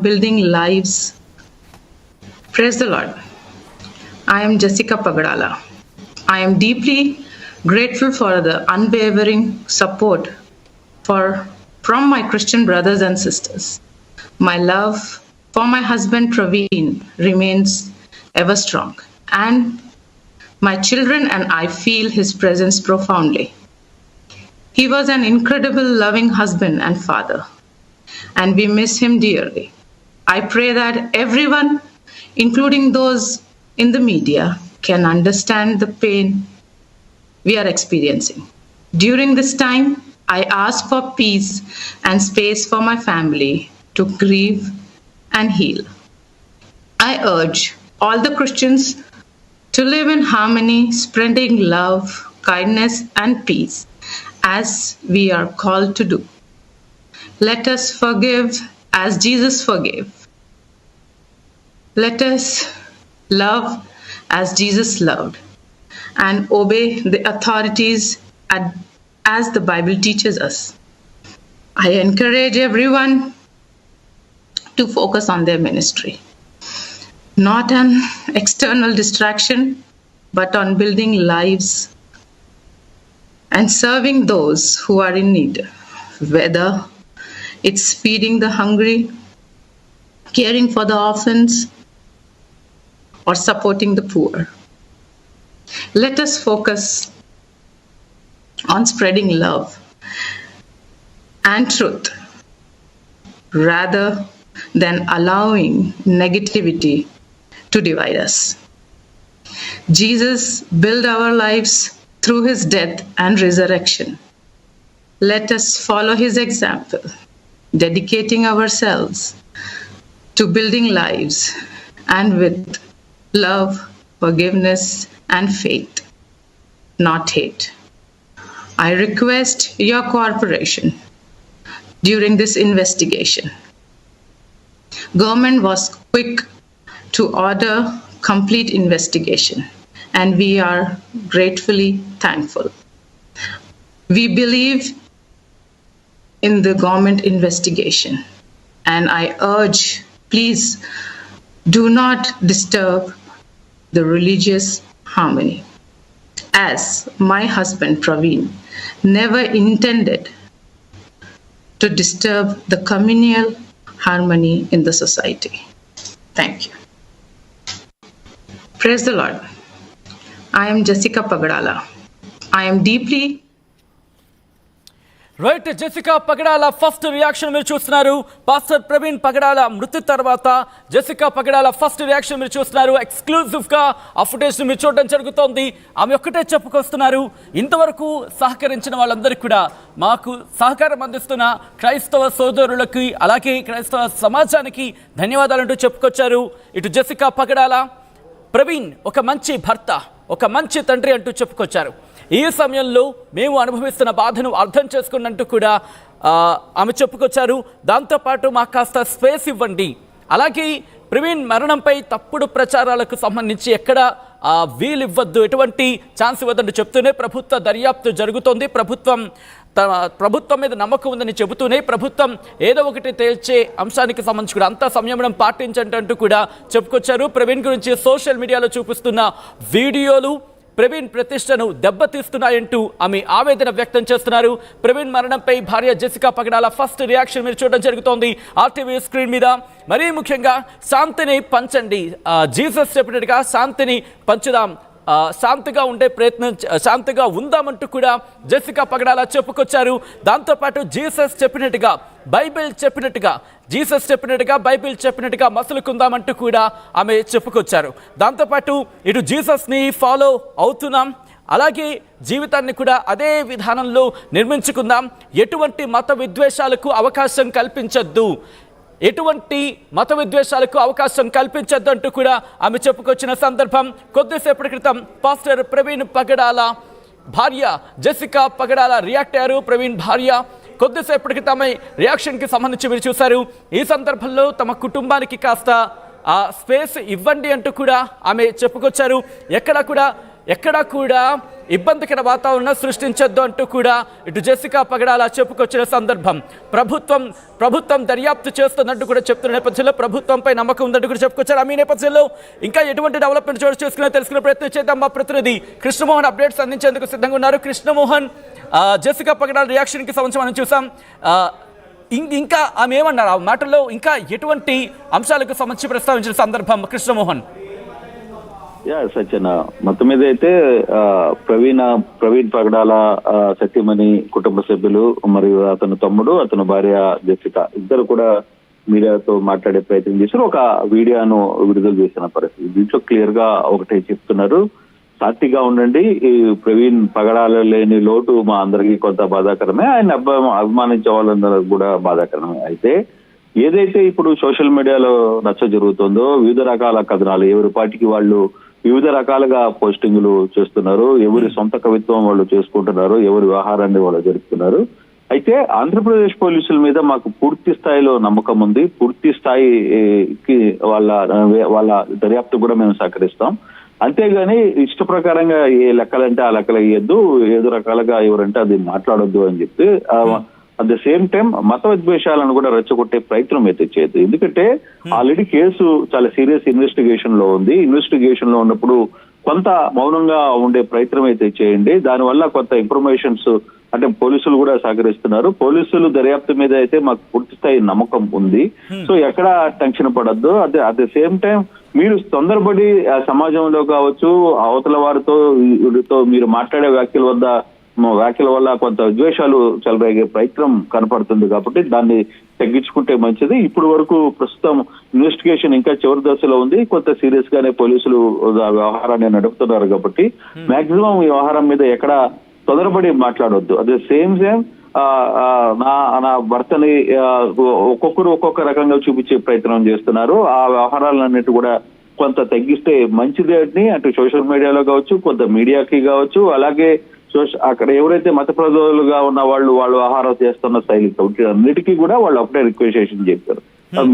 Building lives. Praise the Lord. I am Jessica Pagadala. I am deeply grateful for the unwavering support from my Christian brothers and sisters. My love for my husband Praveen remains ever strong, and my children and I feel his presence profoundly. He was an incredible, loving husband and father, and we miss him dearly. I pray that everyone, including those in the media, can understand the pain we are experiencing. During this time, I ask for peace and space for my family to grieve and heal. I urge all the Christians to live in harmony, spreading love, kindness, and peace as we are called to do. Let us forgive as Jesus forgave. Let us love as Jesus loved and obey the authorities as the Bible teaches us. I encourage everyone to focus on their ministry, not an external distraction, but on building lives and serving those who are in need, whether it's feeding the hungry, caring for the orphans, or supporting the poor. Let us focus on spreading love and truth rather than allowing negativity to divide us. Jesus built our lives through his death and resurrection. Let us follow his example, dedicating ourselves to building lives and with love, forgiveness, and faith, not hate. I request your cooperation during this investigation. Government was quick to order complete investigation, and we are gratefully thankful. We believe in the government investigation, and I urge, please do not disturb the religious harmony, as my husband Praveen never intended to disturb the communal harmony in the society. Thank you. Praise the Lord. I am Jessica Pagadala. I am deeply right Jessica Pagadala first reaction మీరు చూస్తున్నారు. Pastor Praveen పగడాల మృతి తర్వాత Jessica పగడాల first reaction మీరు చూస్తున్నారు. ఎక్స్క్లూజివ్గా ఆ footage మీరు చూడడం జరుగుతోంది. ఆమె ఒక్కటే చెప్పుకొస్తున్నారు, ఇంతవరకు సహకరించిన వాళ్ళందరికీ కూడా, మాకు సహకారం అందిస్తున్న క్రైస్తవ సోదరులకి అలాగే క్రైస్తవ సమాజానికి ధన్యవాదాలంటూ చెప్పుకొచ్చారు. ఇటు జెసికా పగడాల ప్రవీణ్ ఒక మంచి భర్త, ఒక మంచి తండ్రి అంటూ చెప్పుకొచ్చారు. ఈ సమయంలో మేము అనుభవిస్తున్న బాధను అర్థం చేసుకున్నట్టు కూడా ఆమె చెప్పుకొచ్చారు. దాంతోపాటు మాకు కాస్త స్పేస్ ఇవ్వండి, అలాగే ప్రవీణ్ మరణంపై తప్పుడు ప్రచారాలకు సంబంధించి ఎక్కడ వీలు ఇవ్వద్దు, ఎటువంటి ఛాన్స్ ఇవ్వద్దంటూ చెప్తూనే ప్రభుత్వ దర్యాప్తు జరుగుతోంది. ప్రభుత్వం మీద నమ్మకం ఉందని చెబుతూనే ప్రభుత్వం ఏదో ఒకటి తేల్చే అంశానికి సంబంధించి కూడా అంతా సంయమనం పాటించంటూ కూడా చెప్పుకొచ్చారు. ప్రవీణ్ గురించి సోషల్ మీడియాలో చూపిస్తున్న వీడియోలు ప్రవీణ్ ప్రతిష్టను దెబ్బతీస్తున్నాయంటూ ఆమె ఆవేదన వ్యక్తం చేస్తున్నారు. ప్రవీణ్ మరణంపై భార్య జెసికా పగడాల ఫస్ట్ రియాక్షన్ మీరు చూడడం జరుగుతోంది ఆర్టీవీ స్క్రీన్ మీద. మరీ ముఖ్యంగా శాంతిని పంచండి, జీసస్ చెప్పినట్టుగా శాంతిని పంచుదాం, శాంతిగా ఉండే ప్రయత్నం, శాంతిగా ఉందామంటూ కూడా జెసికా పగడాల చెప్పుకొచ్చారు. దాంతోపాటు జీసస్ చెప్పినట్టుగా, బైబిల్ చెప్పినట్టుగా, జీసస్ చెప్పినట్టుగా, బైబిల్ చెప్పినట్టుగా మసలుకుందామంటూ కూడా ఆమె చెప్పుకొచ్చారు. దాంతోపాటు ఇటు జీసస్ని ఫాలో అవుతున్నాం, అలాగే జీవితాన్ని కూడా అదే విధానంలో నిర్మించుకుందాం, ఎటువంటి మత విద్వేషాలకు అవకాశం కల్పించద్దు, ఎటువంటి మత విద్వేషాలకు అవకాశం కల్పించద్దు అంటూ కూడా ఆమె చెప్పుకొచ్చిన సందర్భం. కొద్దిసేపటి క్రితం పాస్టర్ ప్రవీణ్ పగడాల భార్య జెసికా పగడాల రియాక్ట్ అయ్యారు. ప్రవీణ్ భార్య కొద్దిసేపటి క్రితం రియాక్షన్కి సంబంధించి మీరు చూశారు. ఈ సందర్భంలో తమ కుటుంబానికి కాస్త స్పేస్ ఇవ్వండి అంటూ కూడా ఆమె చెప్పుకొచ్చారు. ఎక్కడ కూడా ఎక్కడా కూడా ఇబ్బందికర వాతావరణం సృష్టించొద్దు అంటూ కూడా ఇటు జెసికా పగడాల చెప్పుకొచ్చిన సందర్భం. ప్రభుత్వం దర్యాప్తు చేస్తున్నట్టు కూడా చెప్తున్న నేపథ్యంలో ప్రభుత్వంపై నమ్మకం ఉందంటూ కూడా చెప్పుకొచ్చారు. ఆ మీ నేపథ్యంలో ఇంకా ఎటువంటి డెవలప్మెంట్ చోటు చేసుకునే తెలుసుకునే ప్రయత్నం చేద్దాం. మా ప్రతినిధి కృష్ణమోహన్ అప్డేట్స్ అందించేందుకు సిద్ధంగా ఉన్నారు. కృష్ణమోహన్, జెసికా పగడాల రియాక్షన్కి సంబంధించి మనం చూసాం. ఇంకా ఆమె ఏమన్నారు ఆ మాటల్లో, ఇంకా ఎటువంటి అంశాలకు సంబంధించి ప్రస్తావించిన సందర్భం కృష్ణమోహన్? సత్యన, మొత్తం మీద అయితే ప్రవీణ్ పగడాల సత్యమణి కుటుంబ సభ్యులు మరియు అతని తమ్ముడు, అతని భార్య జెసికా ఇద్దరు కూడా మీడియాతో మాట్లాడే ప్రయత్నం చేశారు. ఒక వీడియోను విడుదల చేసిన పరిస్థితి. దీంట్లో క్లియర్ గా ఒకటే చెప్తున్నారు, సాక్షిగా ఉండండి, ఈ ప్రవీణ్ పగడాల లేని లోటు మా అందరికీ కొంత బాధాకరమే, ఆయన అభిమానించే వాళ్ళందరూ కూడా బాధాకరమే. అయితే ఏదైతే ఇప్పుడు సోషల్ మీడియాలో రచ్చ జరుగుతుందో, వివిధ రకాల కథనాలు, ఎవరి పార్టీకి వాళ్ళు వివిధ రకాలుగా పోస్టింగులు చేస్తున్నారు, ఎవరి సొంత కవిత్వం వాళ్ళు చేసుకుంటున్నారు, ఎవరి వ్యవహారాన్ని వాళ్ళు జరుపుతున్నారు. అయితే ఆంధ్రప్రదేశ్ పోలీసుల మీద మాకు పూర్తి స్థాయిలో నమ్మకం ఉంది. పూర్తి స్థాయికి వాళ్ళ దర్యాప్తు కూడా మేము సహకరిస్తాం. అంతేగాని ఇష్ట ప్రకారంగా ఏ లెక్కలంటే ఆ లెక్కలు వేయద్దు, ఏదో రకాలుగా ఎవరంటే అది మాట్లాడొద్దు అని చెప్పి అట్ ద సేమ్ టైం మత విద్వేషాలను కూడా రెచ్చగొట్టే ప్రయత్నం అయితే చేయదు. ఎందుకంటే ఆల్రెడీ కేసు చాలా సీరియస్ ఇన్వెస్టిగేషన్ లో ఉంది. ఇన్వెస్టిగేషన్ లో ఉన్నప్పుడు కొంత మౌనంగా ఉండే ప్రయత్నం అయితే చేయండి. దానివల్ల కొంత ఇన్ఫర్మేషన్స్ అంటే పోలీసులు కూడా సహకరిస్తున్నారు. పోలీసులు దర్యాప్తు మీద అయితే మాకు పూర్తి స్థాయి నమ్మకం ఉంది. సో ఎక్కడ టెన్షన్ పడద్దు. అట్ ద సేమ్ టైం మీరు తొందరపడి సమాజంలో కావచ్చు, అవతల వారితో మీరు మాట్లాడే వ్యాఖ్యల వల్ల కొంత ద్వేషాలు చెలరేగే ప్రయత్నం కనపడుతుంది. కాబట్టి దాన్ని తగ్గించుకుంటే మంచిది. ఇప్పుడు వరకు ప్రస్తుతం ఇన్వెస్టిగేషన్ ఇంకా చివరి దశలో ఉంది. కొంత సీరియస్ గానే పోలీసులు వ్యవహారాన్ని నడుపుతున్నారు. కాబట్టి మాక్సిమం ఈ వ్యవహారం మీద ఎక్కడ తొందరపడి మాట్లాడొద్దు. అదే సేమ్ నా భర్తని ఒక్కొక్కరు ఒక్కొక్క రకంగా చూపించే ప్రయత్నం చేస్తున్నారు. ఆ వ్యవహారాలన్నిటి కూడా కొంత తగ్గిస్తే మంచిది అని అటు సోషల్ మీడియాలో కావచ్చు, కొంత మీడియాకి కావచ్చు, అలాగే అక్కడ ఎవరైతే మత ప్రజలుగా ఉన్న వాళ్ళు వ్యవహారం చేస్తున్న శైలి అన్నిటికీ కూడా వాళ్ళు ఒకటే రిక్వెస్టేషన్ చేశారు,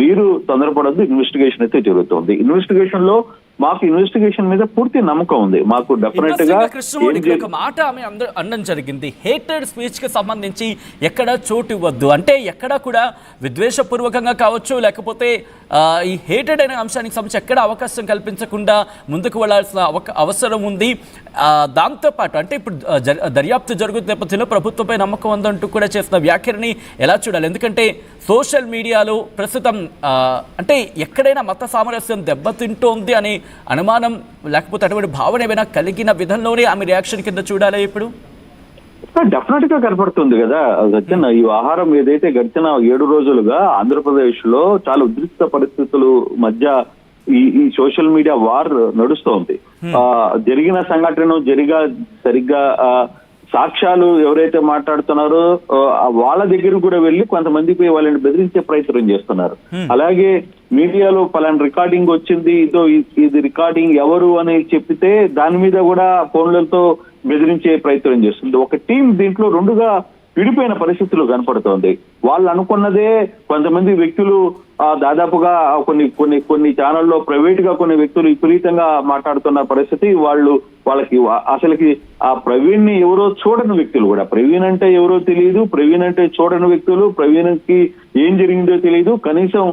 మీరు తొందరపడద్దు, ఇన్వెస్టిగేషన్ అయితే జరుగుతుంది. ఇన్వెస్టిగేషన్ లో మాకు ఇన్వెస్టిగేషన్ మీద పూర్తి నమ్మకం ఉంది. మాకు డెఫినెట్ గా ఒక మాట ఆమె అనడం జరిగింది, హేటెడ్ స్పీచ్ కి సంబంధించి ఎక్కడ చోటు ఇవ్వద్దు అంటే, ఎక్కడ కూడా విద్వేషపూర్వకంగా కావచ్చు, లేకపోతే ఈ హేటెడ్ అనే అంశానికి సంబంధించి ఎక్కడ అవకాశం కల్పించకుండా ముందుకు వెళ్లాల్సిన అవసరం ఉంది. దాంతోపాటు అంటే ఇప్పుడు దర్యాప్తు జరుగుతున్న నేపథ్యంలో ప్రభుత్వంపై నమ్మకం ఉందంటూ కూడా చేసిన వ్యాఖ్యని ఎలా చూడాలి? ఎందుకంటే సోషల్ మీడియాలో ప్రస్తుతం అంటే ఎక్కడైనా మత సామరస్యం దెబ్బతింటోంది అని అనుమానం లేకపోతే అటువంటి భావన ఏమైనా కలిగిన విధంలోనే ఆమె రియాక్షన్ కింద చూడాలి ఇప్పుడు? డెఫినెట్ గా కనపడుతుంది కదా సత్యన్. ఈ ఆహారం ఏదైతే గడిచిన 7 రోజులుగా ఆంధ్రప్రదేశ్ లో చాలా ఉద్రిక్త పరిస్థితులు మధ్య ఈ సోషల్ మీడియా వార్ నడుస్తోంది. జరిగిన సంఘటన సరిగ్గా సాక్ష్యాలు ఎవరైతే మాట్లాడుతున్నారో వాళ్ళ దగ్గర కూడా వెళ్ళి కొంతమందికి వాళ్ళని బెదిరించే ప్రయత్నం చేస్తున్నారు. అలాగే మీడియాలో పలానా రికార్డింగ్ వచ్చింది, ఇది రికార్డింగ్ ఎవరు అని చెప్పితే దాని మీద కూడా ఫోన్లతో బెదిరించే ప్రయత్నం చేస్తుంది. ఒక టీం దీంట్లో రెండుగా విడిపోయిన పరిస్థితులు కనపడుతోంది. వాళ్ళు అనుకున్నదే కొంతమంది వ్యక్తులు దాదాపుగా కొన్ని ఛానల్లో ప్రైవేట్ గా కొన్ని వ్యక్తులు విపరీతంగా మాట్లాడుతున్న పరిస్థితి. వాళ్ళకి అసలుకి ఆ ప్రవీణ్ ని ఎవరో చూడని వ్యక్తులు కూడా, ప్రవీణ్ అంటే ఎవరో తెలియదు, ప్రవీణ్ అంటే చూడని వ్యక్తులు, ప్రవీణ్ కి ఏం జరిగిందో తెలియదు, కనీసం